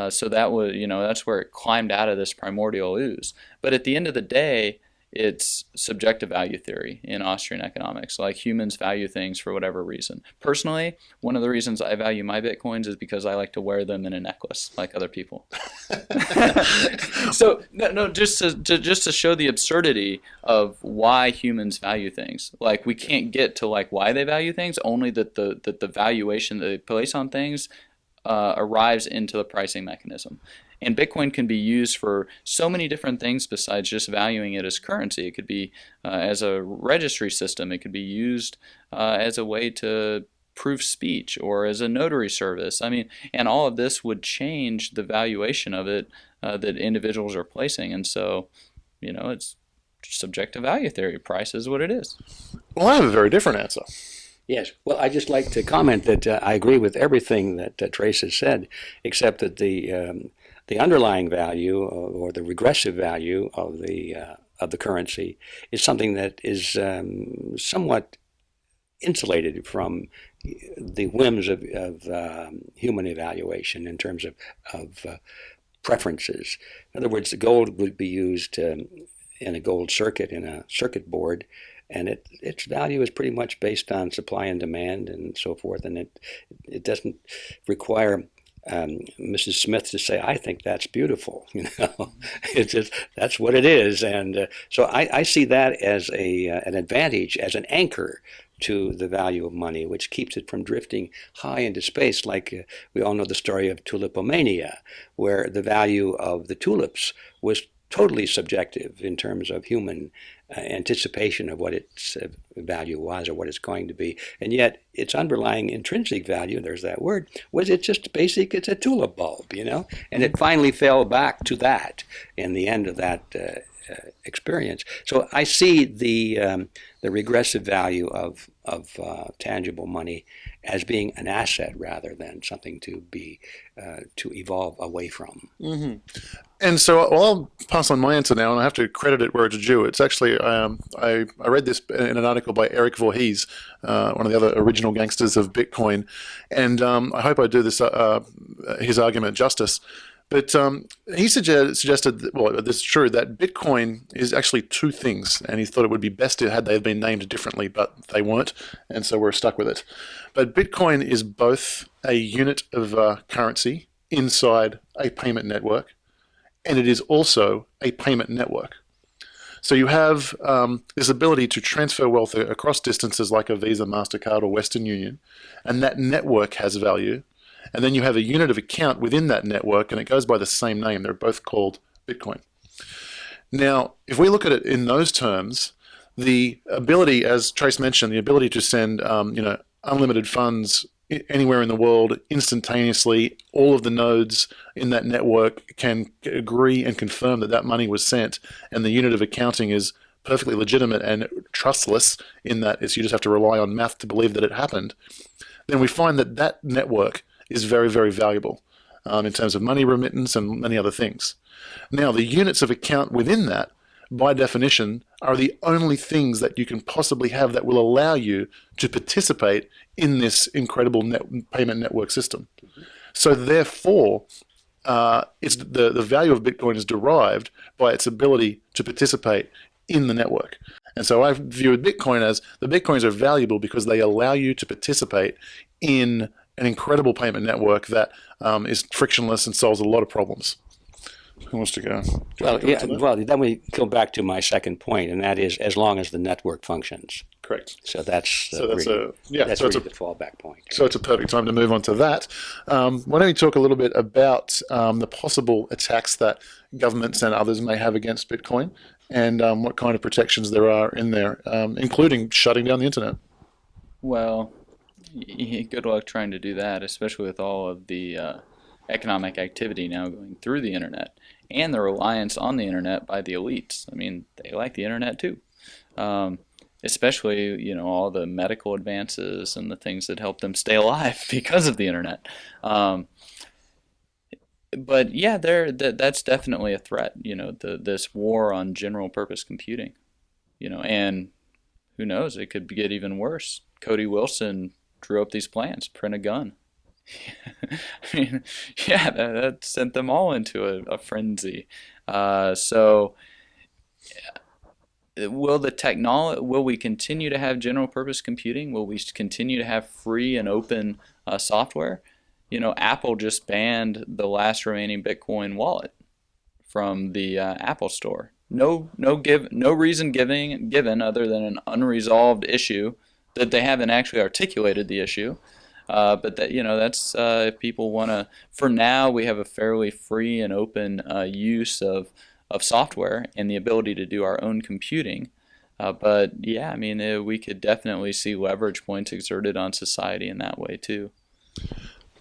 So that was, that's where it climbed out of this primordial ooze. But at the end of the day, it's subjective value theory in Austrian economics. Like humans value things for whatever reason. Personally, one of the reasons I value my Bitcoins is because I like to wear them in a necklace like other people. So no, just to show the absurdity of why humans value things. Like we can't get to like why they value things, only that the valuation that they place on things arrives into the pricing mechanism. And Bitcoin can be used for so many different things besides just valuing it as currency. It could be as a registry system. It could be used as a way to prove speech or as a notary service. I mean, and all of this would change the valuation of it that individuals are placing. And so, it's subjective value theory. Price is what it is. Well, I have a very different answer. Yes. Well, I just like to comment that I agree with everything that Trace has said, except that the underlying value or the regressive value of the currency is something that is somewhat insulated from the whims of human evaluation in terms of preferences. In other words, the gold would be used in a gold circuit, in a circuit board, and its value is pretty much based on supply and demand and so forth, and it doesn't require Mrs. Smith to say, "I think that's beautiful." It's just that's what it is, and so I see that as an advantage, as an anchor to the value of money, which keeps it from drifting high into space. Like we all know the story of tulipomania, where the value of the tulips was totally subjective in terms of human anticipation of what its value was or what it's going to be. And yet its underlying intrinsic value, there's that word, was it's just basic, it's a tulip bulb, And it finally fell back to that in the end of that experience. So I see the regressive value of tangible money as being an asset rather than something to evolve away from. Mm-hmm. And so I'll pass on my answer now, and I have to credit it where it's due. It's actually, I read this in an article by Eric Voorhees, one of the other original gangsters of Bitcoin, and I hope I do this his argument justice. But he suggested, this is true, that Bitcoin is actually two things, and he thought it would be best had they been named differently, but they weren't, and so we're stuck with it. But Bitcoin is both a unit of currency inside a payment network, and it is also a payment network. So you have this ability to transfer wealth across distances like a Visa, MasterCard, or Western Union, and that network has value. And then you have a unit of account within that network, and it goes by the same name. They're both called Bitcoin. Now, if we look at it in those terms, the ability, as Trace mentioned, the ability to send unlimited funds anywhere in the world instantaneously, all of the nodes in that network can agree and confirm that money was sent, and the unit of accounting is perfectly legitimate and trustless in that you just have to rely on math to believe that it happened, then we find that network is very, very valuable in terms of money remittance and many other things. Now, the units of account within that, by definition, are the only things that you can possibly have that will allow you to participate in this incredible payment network system. So therefore, it's the value of Bitcoin is derived by its ability to participate in the network. And so I view Bitcoin as the Bitcoins are valuable because they allow you to participate in an incredible payment network that is frictionless and solves a lot of problems. Who wants to go? Well, then we go back to my second point, and that is as long as the network functions. Correct. So that's really the fallback point. So it's a perfect time to move on to that. Why don't we talk a little bit about the possible attacks that governments and others may have against Bitcoin, and what kind of protections there are in there, including shutting down the internet. Well, good luck trying to do that, especially with all of the economic activity now going through the internet and the reliance on the internet by the elites. I mean, they like the internet too. Especially, all the medical advances and the things that help them stay alive because of the internet. But yeah, that's definitely a threat, this war on general purpose computing, and who knows, it could get even worse. Cody Wilson drew up these plans, print a gun. I mean, yeah, that sent them all into a frenzy. So will we continue to have general purpose computing? Will we continue to have free and open software? Apple just banned the last remaining Bitcoin wallet from the Apple Store. No reason given other than an unresolved issue that they haven't actually articulated the issue. But that's if people want to. For now, we have a fairly free and open use of software and the ability to do our own computing. But yeah, I mean, we could definitely see leverage points exerted on society in that way too.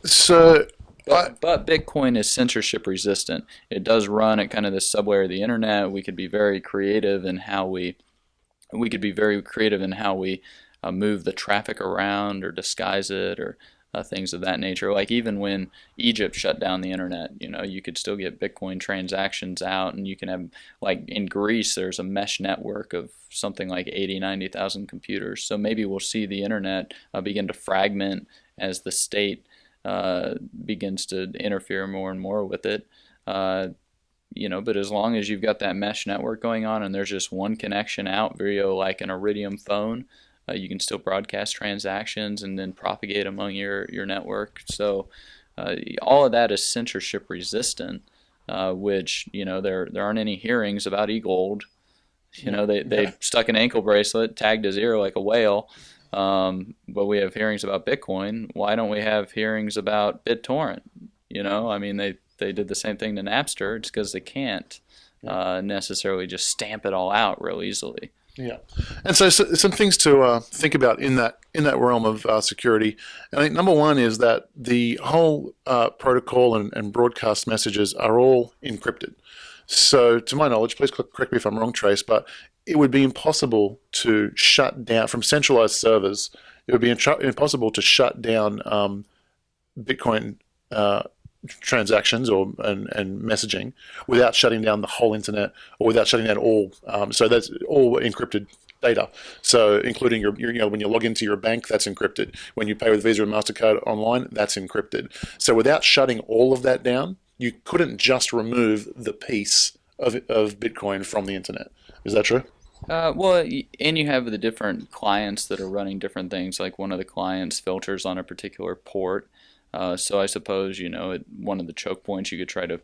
So, But Bitcoin is censorship resistant. It does run at kind of the sublayer of the internet. We could be very creative in how we move the traffic around or disguise it or things of that nature. Like even when Egypt shut down the internet, you could still get Bitcoin transactions out, and you can have, like in Greece, there's a mesh network of something like 80, 90,000 computers. So maybe we'll see the internet begin to fragment as the state begins to interfere more and more with it. But as long as you've got that mesh network going on and there's just one connection out via like an Iridium phone, you can still broadcast transactions and then propagate among your network. So all of that is censorship resistant, which, there aren't any hearings about e-gold. They stuck an ankle bracelet tagged to zero like a whale. But we have hearings about Bitcoin. Why don't we have hearings about BitTorrent? I mean, they did the same thing to Napster. It's because they can't necessarily just stamp it all out real easily. yeah, and so some things to think about in that realm of security. I think number one is that the whole protocol and broadcast messages are all encrypted. So, to my knowledge, please correct me if I'm wrong, Trace, but it would be impossible to shut down from centralized servers. It would be impossible to shut down Bitcoin transactions and messaging without shutting down the whole internet or without shutting down all. So that's all encrypted data. So including your when you log into your bank, that's encrypted. When you pay with Visa and MasterCard online, that's encrypted. So without shutting all of that down, you couldn't just remove the piece of Bitcoin from the internet. Is that true? And you have the different clients that are running different things. Like one of the clients filters on a particular port. So I suppose, at one of the choke points, you could try to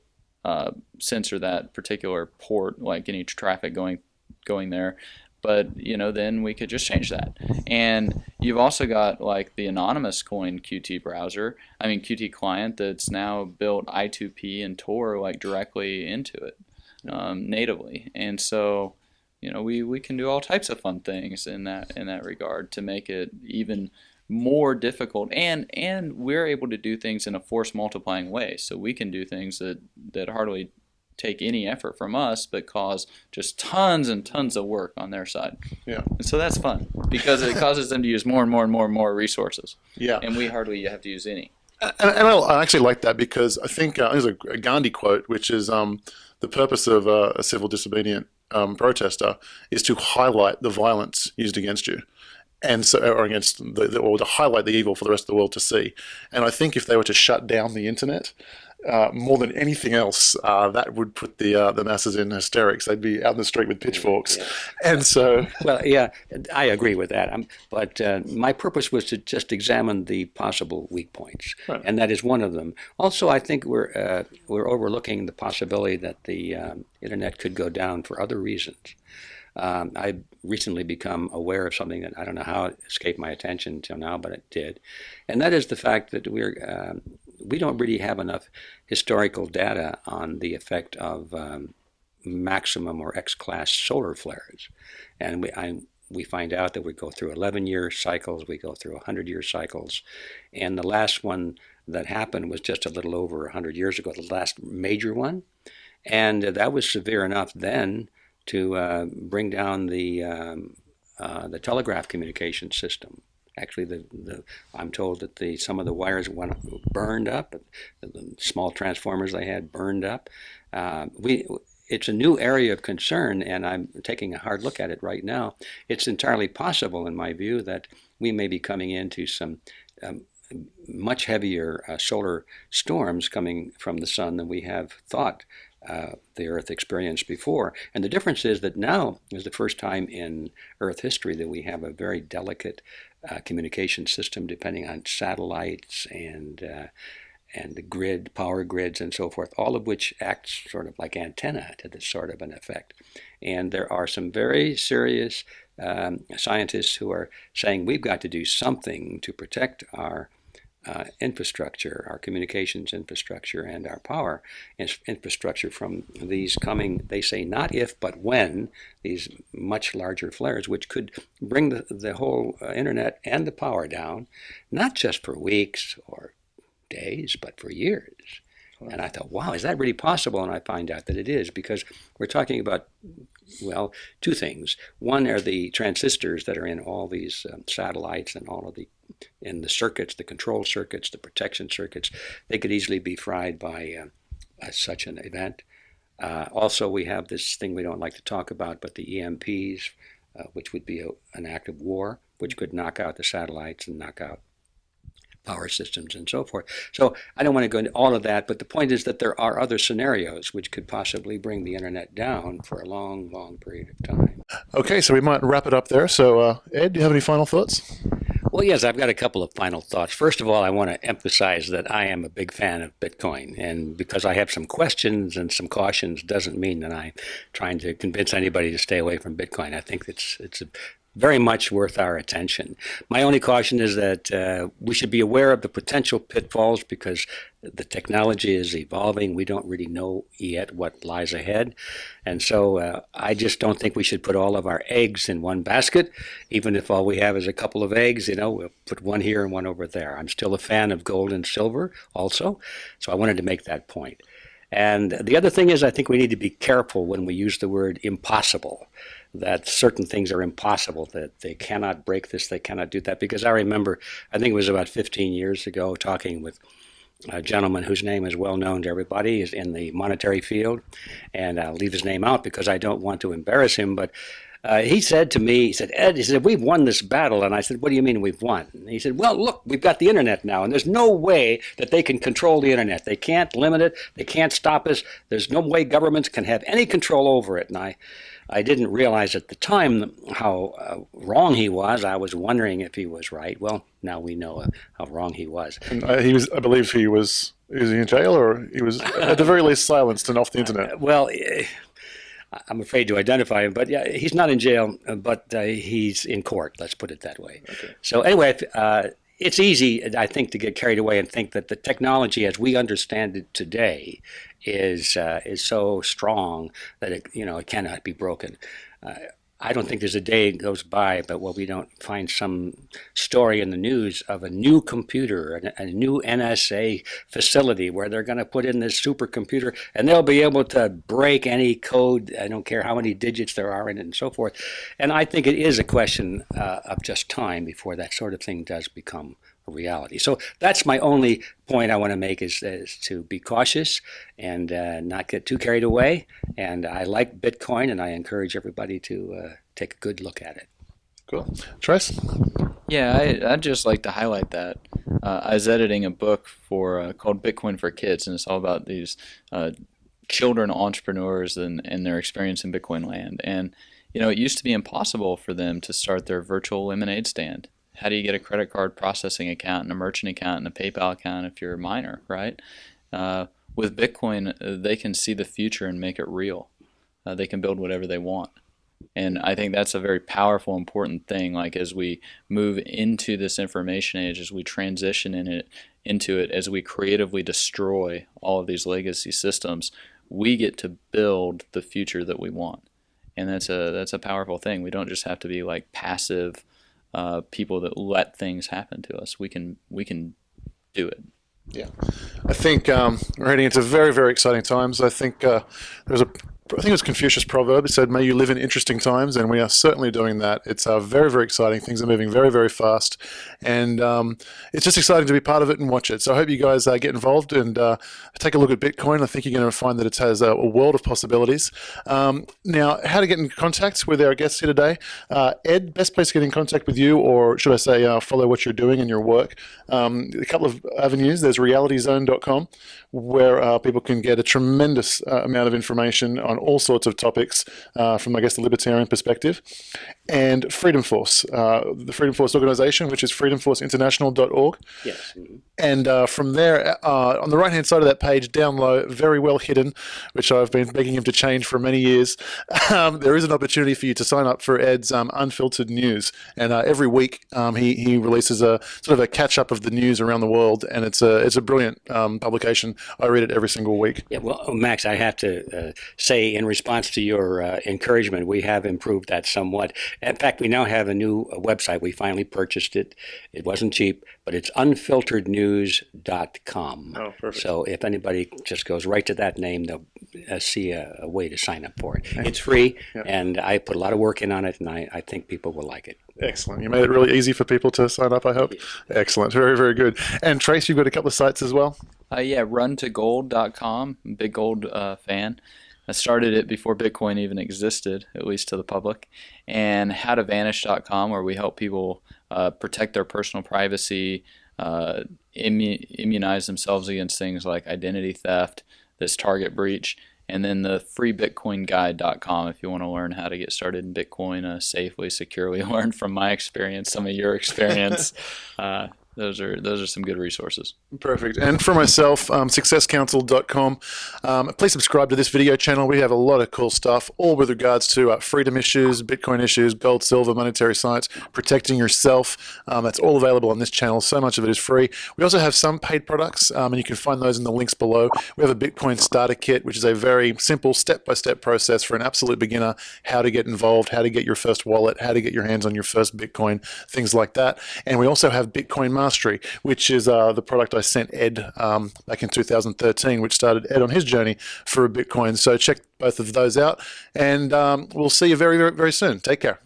censor that particular port, like any traffic going there. But, then we could just change that. And you've also got like the anonymous coin Qt client that's now built I2P and Tor like directly into it natively. And so, we can do all types of fun things in that regard to make it even more difficult, and we're able to do things in a force multiplying way. So we can do things that hardly take any effort from us, but cause just tons and tons of work on their side. Yeah. And so that's fun because it causes them to use more and more and more and more resources. Yeah. And we hardly have to use any. And I actually like that because I think there's a Gandhi quote, which is the purpose of a civil disobedient protester is to highlight the violence used against you. And so, or against or to highlight the evil for the rest of the world to see. And I think if they were to shut down the internet, more than anything else, that would put the masses in hysterics. They'd be out in the street with pitchforks. Yeah. And so, Well, yeah, I agree with that. But my purpose was to just examine the possible weak points, Right. and that is one of them. Also, I think we're overlooking the possibility that the internet could go down for other reasons. I've recently become aware of something that I don't know how it escaped my attention until now, but it did, and that is the fact that we don't really have enough historical data on the effect of maximum or X-class solar flares, and we find out that we go through 11-year cycles, we go through 100-year cycles, and the last one that happened was just a little over 100 years ago, the last major one, and that was severe enough then to bring down the telegraph communication system. Actually, I'm told that some of the wires burned up, the small transformers they had burned up. It's a new area of concern, and I'm taking a hard look at it right now. It's entirely possible, in my view, that we may be coming into some much heavier solar storms coming from the sun than we have thought the Earth experienced before. And the difference is that now is the first time in Earth history that we have a very delicate communication system depending on satellites and the grid, power grids, and so forth, all of which act sort of like antenna to this sort of an effect. And there are some very serious scientists who are saying we've got to do something to protect our infrastructure, our communications infrastructure, and our power infrastructure from these coming, they say, not if, but when, these much larger flares, which could bring the whole internet and the power down, not just for weeks or days, but for years. And I thought, wow, is that really possible? And I find out that it is, because we're talking about, well, two things. One are the transistors that are in all these satellites and all of in the circuits, the control circuits, the protection circuits. They could easily be fried by such an event. Also, we have this thing we don't like to talk about, but the EMPs, which would be an act of war, which could knock out the satellites and knock out power systems and so forth. So I don't want to go into all of that, but the point is that there are other scenarios which could possibly bring the internet down for a long, long period of time. Okay, so we might wrap it up there. So, Ed, do you have any final thoughts? Well, yes, I've got a couple of final thoughts. First of all, I want to emphasize that I am a big fan of Bitcoin, and because I have some questions and some cautions doesn't mean that I'm trying to convince anybody to stay away from Bitcoin. I think it's very much worth our attention. My only caution is that we should be aware of the potential pitfalls because the technology is evolving. We don't really know yet what lies ahead. And so I just don't think we should put all of our eggs in one basket. Even if all we have is a couple of eggs, we'll put one here and one over there. I'm still a fan of gold and silver also. So I wanted to make that point. And the other thing is, I think we need to be careful when we use the word impossible, that certain things are impossible, that they cannot break this, they cannot do that. Because I remember, I think it was about 15 years ago, talking with a gentleman whose name is well known to everybody, is in the monetary field, and I'll leave his name out because I don't want to embarrass him, but he said to me, he said, Ed, we've won this battle. And I said, what do you mean we've won? And he said, well, look, we've got the internet now, and there's no way that they can control the internet. They can't limit it. They can't stop us. There's no way governments can have any control over it. And I didn't realize at the time how wrong he was. I was wondering if he was right. Well, now we know how wrong he was. And I believe he was in jail, or he was at the very least silenced and off the internet. Well, I'm afraid to identify him, but yeah, he's not in jail, but he's in court. Let's put it that way. Okay. So anyway, it's easy, I think, to get carried away and think that the technology, as we understand it today, is so strong that it cannot be broken. I don't think there's a day goes by but we don't find some story in the news of a new computer, a new NSA facility where they're going to put in this supercomputer and they'll be able to break any code. I don't care how many digits there are in it and so forth. And I think it is a question of just time before that sort of thing does become a reality. So that's my only point I want to make is to be cautious and not get too carried away. And I like Bitcoin, and I encourage everybody to take a good look at it. Cool. Trace? Yeah, I'd just like to highlight that. I was editing a book called Bitcoin for Kids, and it's all about these children entrepreneurs and their experience in Bitcoin land. And, it used to be impossible for them to start their virtual lemonade stand. How do you get a credit card processing account and a merchant account and a PayPal account if you're a minor, right? With Bitcoin, they can see the future and make it real. They can build whatever they want. And I think that's a very powerful, important thing. Like as we move into this information age, as we transition into it, as we creatively destroy all of these legacy systems, we get to build the future that we want. And that's a powerful thing. We don't just have to be like passive people that let things happen to us. We can do it. Yeah, I think we're heading into very, very exciting times. I think there's a I think it was Confucius proverb. It said, "May you live in interesting times," and we are certainly doing that. It's very, very exciting. Things are moving very, very fast, and it's just exciting to be part of it and watch it. So I hope you guys get involved and take a look at Bitcoin. I think you're going to find that it has a world of possibilities. Now, how to get in contact with our guests here today? Ed, best place to get in contact with you, or should I say, follow what you're doing in your work? A couple of avenues. There's realityzone.com, where people can get a tremendous amount of information on all sorts of topics from, I guess, the libertarian perspective. And Freedom Force, the Freedom Force organization, which is freedomforceinternational.org. Yes. And from there, on the right-hand side of that page, down low, very well hidden, which I've been begging him to change for many years, there is an opportunity for you to sign up for Ed's Unfiltered News. And every week he releases a sort of a catch-up of the news around the world, and it's a brilliant publication. I read it every single week. Yeah, well, Max, I have to say, in response to your encouragement, we have improved that somewhat. In fact, we now have a new website. We finally purchased it. It wasn't cheap, but it's unfilterednews.com. Oh, perfect. So if anybody just goes right to that name, they'll see a way to sign up for it. It's free, and I put a lot of work in on it, and I think people will like it. Excellent. You made it really easy for people to sign up, I hope. Excellent. Very, very good. And Trace, you've got a couple of sites as well? Yeah, runtogold.com. Big gold fan. I started it before Bitcoin even existed, at least to the public. And howtovanish.com, where we help people protect their personal privacy, immunize themselves against things like identity theft, this target breach. And then the freebitcoinguide.com if you want to learn how to get started in Bitcoin safely, securely, learn from my experience, some of your experience. Those are some good resources. Perfect. And for myself, successcouncil.com. Please subscribe to this video channel. We have a lot of cool stuff, all with regards to freedom issues, Bitcoin issues, gold, silver, monetary science, protecting yourself. That's all available on this channel. So much of it is free. We also have some paid products, and you can find those in the links below. We have a Bitcoin starter kit, which is a very simple step-by-step process for an absolute beginner, how to get involved, how to get your first wallet, how to get your hands on your first Bitcoin, things like that. And we also have Bitcoin Mastery, which is the product I sent Ed back in 2013, which started Ed on his journey for Bitcoin. So check both of those out, and we'll see you very, very, very soon. Take care.